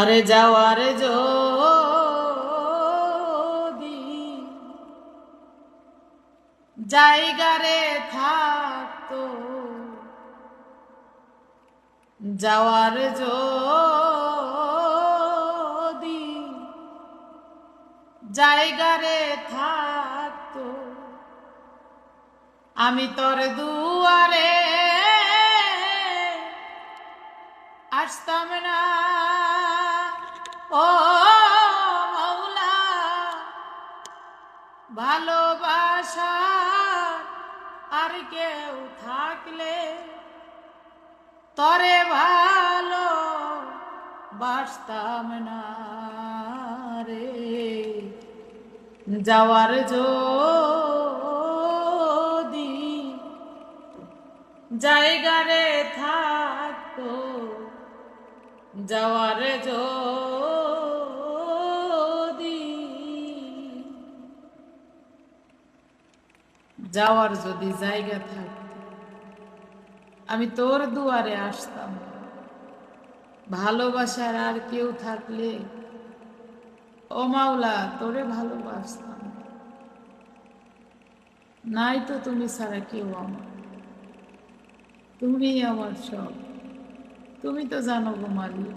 আরে যাওয়ার যদি জায়গারে থাকতো, যাওয়ার যদি জায়গারে থাকতো, আমি তোর দুয়ারে আসতাম না। ও মৌলা, ভালোবাসা আর কেউ থাকলে তরে ভালো বাসতাম না রে। যাওয়ার যদি জায়গারে থাকতো, যাওয়ার যদি যাওয়ার যদি জায়গা থাকতো, আমি তোর দুয়ারে আসতাম। ভালোবাসার আর কেউ থাকলে ও মাওলা তোরে ভালোবাসতাম। নাই তো তুমি ছাড়া কেউ আমার, তুমি আমার সব। তুমি তো জানো গো মালিক,